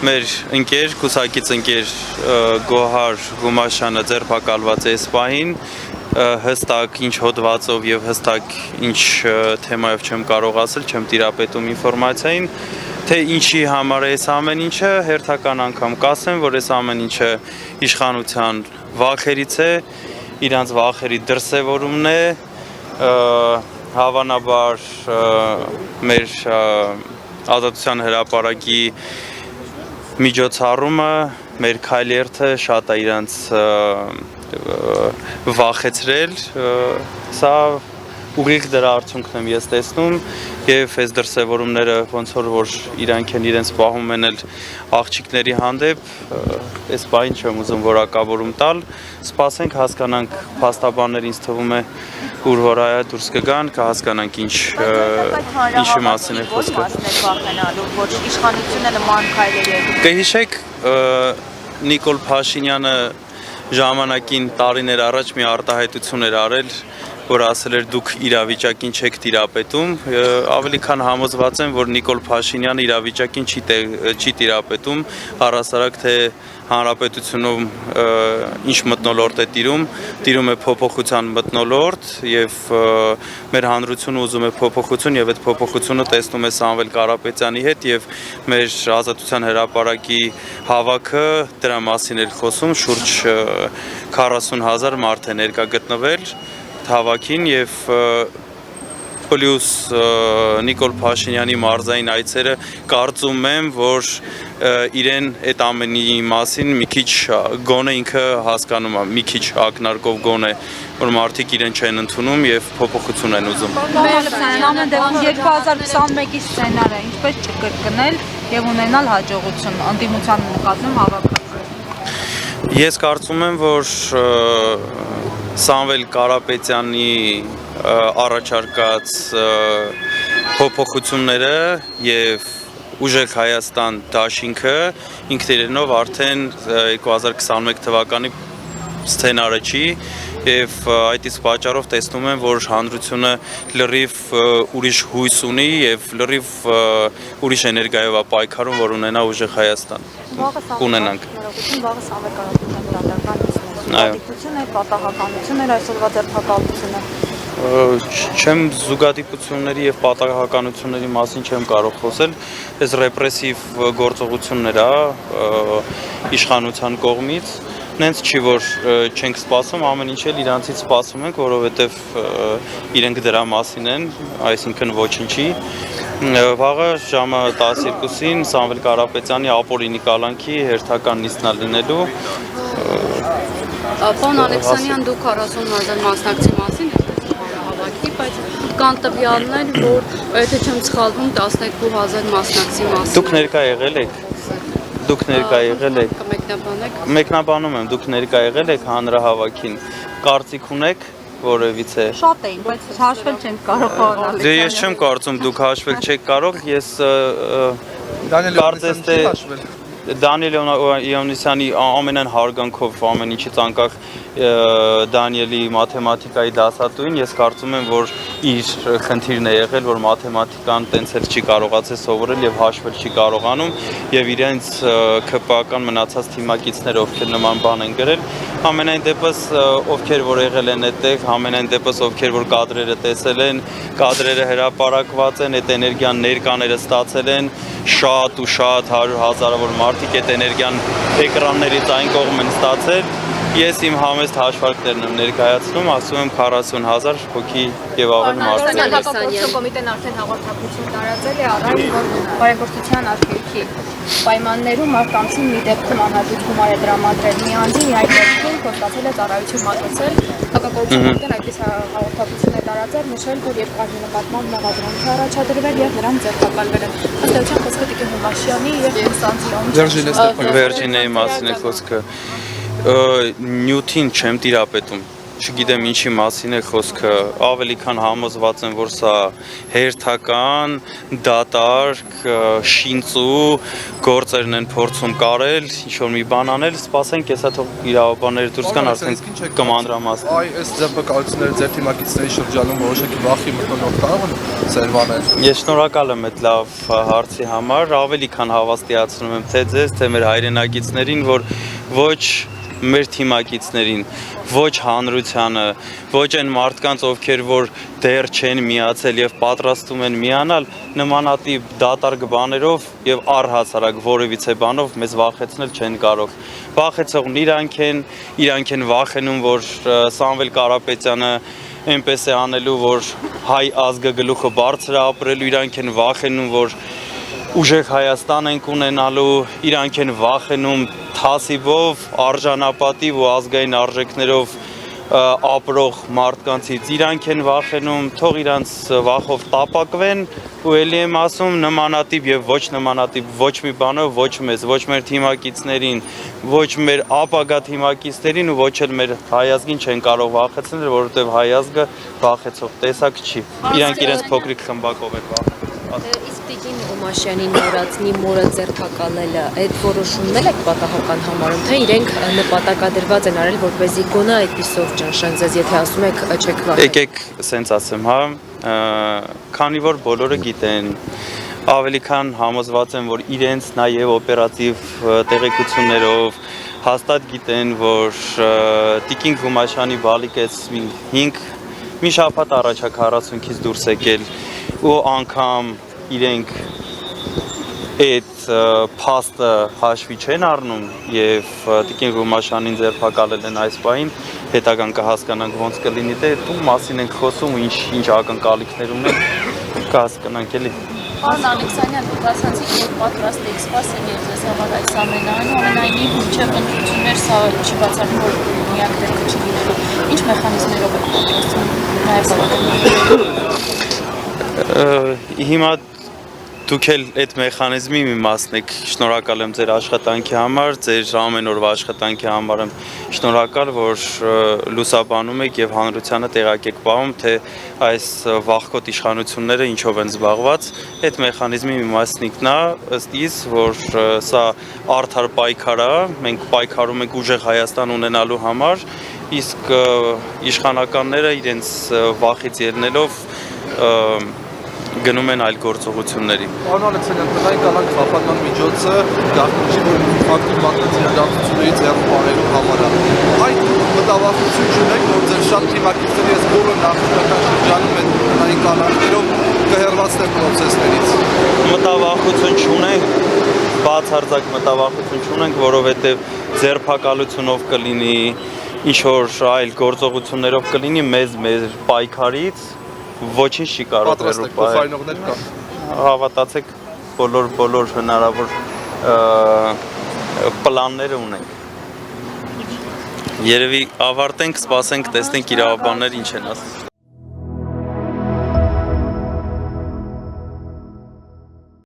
մեր ընկեր, կուսակից ընկեր Գոհար Գումաշյանը ձերբակալված է այս պահին, հստակ ինչ հոդվածով եւ հստակ ինչ թեմայով չեմ կարող ասել, չեմ տիրապետում ինֆորմացիային, թե ինչի համար է այս ամեն ինչը, հերթական անգամ կասեմ, որ այս ամեն ինչը իշխանության վախերից է, իրանց վախերի դրսևորումն է, հավանաբար մեր Ազատության հրապարակի միջոցառումը, մեր քայլերթը շատ է իրանց վախեցրել, սա ուղիղ դրա արդյունքն եմ ես տեսնում եւ այս դրսևորումները ոնց որ իրանք են իրենց պահում են էլ աղջիկների հանդեպ, այս բան չեմ ուզում որակավորում տալ, սպասենք հասկանանք փաստաբաններ ինձ թվում է ուր հորայա դուրս կգան, կհասկանանք ինչի մասին է խոսքը։ Որ իշխանությունը նման քայլեր Կհիշեք Նիկոլ Փաշինյանը ժամանակին տարիներ առաջ մի արտահայտություն էր արել, որ ասել էր դուք իրավիճակին չեք տիրապետում, ավելի քան համոզված եմ, որ Նիկոլ Փաշինյանը իրավիճակին չի տիրապետում, առհասարակ թե հանրապետությունում ինչ մթնոլորտ է տիրում է փոփոխության մթնոլորտ եւ մեր հանրությունը ուզում է փոփոխություն եւ այդ փոփոխությունը տեսնում է Սամվել Կարապետյանի հետ եւ մեր Ազատության հրապարակի հավաքը դրա մասին էր խոսում, շուրջ 40,000 մարդ է ներկա գտնվել հավաքին եւ պլյուս Նիկոլ Փաշինյանի մարզային այցերը կարծում եմ, որ իրեն այդ ամենի մասին մի քիչ գոնե ինքը հասկանում է, մի քիչ ակնարկով գոնե, որ մարդիկ իրեն չեն ընդունում եւ փոփոխություն են ուզում։ Ամեն դեպքում 2021-ի սցենարը ինչպես չկրկնել եւ ունենալ հաջողություն անդիմության նկատմամբ հավաքական։ Ես կարծում եմ, որ Սամվել Կարապետյանի առաջարկած փոփոխությունները եւ Ուժեղ Հայաստան դաշինքը ինքնիրենով արդեն 2021 թվականի սցենարը չի եւ այդ իսկ պատճառով տեսնում եմ, որ հանրությունը լրիվ ուրիշ հույս ունի եւ լրիվ ուրիշ էներգիայով է պայքարում, որ ունենա Ուժեղ Հայաստան։ Կունենանք։ Վաղը Սամվել Կարապետյանի դատական պատահականություն էր այսօրվա ձերբակալությունը։ Չեմ զուգադիպությունների եւ պատահականությունների մասին չեմ կարող խոսել, այս ռեպրեսիվ գործողություններ է իշխանության կողմից, նենց չի որ չենք սպասում, ամեն ինչ էլ իրանցից սպասում ենք, որովհետեւ իրենք դրա մասին են, այսինքն ոչինչի։ Վաղը ժամը 12-ին Սամվել Կարապետյանի ապօրինի կալանքի հերթական նիստն է լինելու։ Պարոն Ալեքսանյան, դուք 40,000 մասնակցի մասին եք հավաքի, բայց կան տվյալներ, որ եթե չեմ սխալվում 12,000 մասնակցի մասին։ Դուք ներկա եղել եք։ Դուք ներկա եղել եք։ Կմեկնաբանեք։ Մեկնաբանում եմ, դուք ներկա եղել եք հանրահավաքին։ Կարծիք ունեք որևիցե։ Շատ էին, բայց հաշվել չենք կարող անալ։ Դե ես չեմ կարծում դուք հաշվել չեք կարող, ես կարծես թե Դանիել Իոնիսյանի ամենայն հարգանքով ամեն ինչից անկախ Դանիելի մաթեմատիկայի դասատուին ես կարծում եմ, որ իր խնդիրն է եղել, որ մաթեմատիկան տենց էլ չի կարողացել սովորել եւ հաշվել չի կարողանում եւ իրենց ԿՊԱ-կան մնացած թիմակիցները ովքեր նման բան են գրել, ամենայն դեպս ովքեր որ եղել են այդտեղ, ամենայն դեպս ովքեր որ կադրերը տեսել են, կադրերը հրապարակված են, այդ էներգիան ներկաները ստացել են, շատ ու շատ 100,000-ավոր մարդիկ այդ էներգիան էկրաններից այն կողմ են ստացել։ Ես իմ համեստ հաշվարկներն եմ ներկայացնում, ասում եմ 40,000 հոգի եւ ավել մարդ։ Հակապարտության կոմիտեն արդեն հաղորդակցություն տարածել է առայն, որ բարեգործության արգելքի պայմաններում մարդկանցին մի դեպքում անհատուց գումար է տրամադրել մի անձին, այլ դեպքում խոստացել է ծառայություն մատուցել։ Հակապարտության կոմիտեն այդպես հաղորդակցություն է տարածել, նշել, որ երկրի նկատմամբ մեղադրանք է առաջադրվել եւ նրան ձերբակալվել են։ Ըստ էության խոսքը Տիկին Հովհաննիսյանի եւ Սանցիոն Վերջինեի մասին է խոսքը։ Նյութին չեմ տիրապետում, չգիտեմ ինչի մասին է խոսքը, ավելի քան համոզված եմ, որ սա հերթական, դատարկ, շինծու գործերն են փորձում կարել, ինչ-որ մի բան անել, սպասենք, հեսա թող իրավաբանները դուրս գան, արդեն կմանրամասն։ Այ այս ձերբակալությունները ձեր թիմակիցների շրջանում որոշակի վախի մտնող կարող են սերվանել։ Ես շնորհակալ եմ այդ լավ հարցի համար, ավելի քան հավաստիացնում եմ թե ձեզ, թե մեր հայրենակիցներին, որ ոչ մեր թիմակիցներին, ոչ հանրությանը, ոչ այն մարդկանց, ովքեր որ դեռ չեն միացել եւ պատրաստում են միանալ, նմանատիպ դատարկ բաներով եւ առհասարակ որևիցե բանով մեզ վախեցնել չեն կարող։ Վախեցողն իրանք են վախենում, որ Սամվել Կարապետյանը այնպես է անելու, որ հայ ազգը գլուխը բարձր է ապրելու, իրանք են վախենում, որ ուժեղ Հայաստան ենք ունենալու, իրանք են վախենում թասիվով, արժանապատիվ ու ազգային արժեքներով ապրող մարդկանցից, իրանք են վախենում, թող իրանց վախով տապակվեն ու էլի եմ ասում նմանատիպ եւ ոչ նմանատիպ ոչ մի բանով ոչ մեզ, ոչ մեր թիմակիցներին, ոչ մեր ապագա թիմակիցներին ու ոչ էլ մեր հայ ազգին չեն կարող վախեցնել, որովհետեւ հայ ազգը վախեցող տեսակ չի։ Իրանք իրենց փոքրիկ խմբակով են վախեցնում։ Իսկ Տիկին Օմաշյանի նորածնի մորը ձերբակալելը, այդ որոշումն էլ եք պատահական համարում, թե իրենք նպատակադրված են արել, որպեսզի գոնե այդպիսով ճնշեն ձեզ, եթե ասում եք չեք վախենում։ Եկեք սենց ասեմ, հա, քանի որ բոլորը գիտեն, ավելի քան համոզված եմ, որ իրենց նաև օպերատիվ տեղեկություններով հաստատ գիտեն, որ Տիկին Օմաշյանի բալիկեց մի շաբաթ առաջ 40-ից դուրս եկել ու անգամ իրենք այդ փաստը հաշվի չեն առնում եւ Տիկին Օմաշյանին ձերբակալել են այս պահին, հետագան կհասկանանք ոնց կլինի, դե ու մասին ենք խոսում ու ինչ ակնկալիքներ ունենք, կհասկանանք էլի։ Պարոն Ալեքսանյան, դուք ասացիք, որ պատրաստ եք սպասել եւ ձեզ համար այս ամենայնիվ մինչեւ ընտրություններ սա չի բացառում, որ միակ դեպքը չլինելու։ Ինչ մեխանիզմներով եք պատրաստվում նաեւ զարգացնել։ Հիմա դուք էլ այդ մեխանիզմի մի մասն եք, շնորհակալ եմ ձեր աշխատանքի համար, ձեր ամեն օրվա աշխատանքի համար եմ շնորհակալ, որ լուսաբանում եք եւ հանրությանը տեղակ եք պահում, թե այս վախկոտ իշխանությունները ինչով են զբաղված, այդ մեխանիզմի մի մասնիկն է, ըստ իս, որ սա արդար պայքար է, մենք պայքարում ենք ուժեղ Հայաստան ունենալու համար, իսկ իշխանականները իրենց վախից ելնելով գնում են այլ գործողությունների։ Պարոն Ալեքսանյան, տնային կանանք խափանման միջոցը գաղտնիքի, որ ֆակտի մակնեցիադարձություններից հեռու պահելու համար է։ Այդ մտավախություն չունեք, որ ձեր շատ թիմակիցների այս բոլոր նախնական շրջանում են տնային կանանքներով կհեռացնեն պրոցեսներից։ Մտավախություն չունենք, բացարձակ մտավախություն չունենք, որովհետև ձերբակալությունով կլինի, ինչ-որ այլ գործողություններով կլինի մեր պայքարից ոչինչ չի կարող հեռու պահել։ Հավատացեք, բոլոր հնարավոր պլանները ունենք։ Երևի ավարտենք, սպասենք, տեսնենք իրավաբանները ինչ են ասում։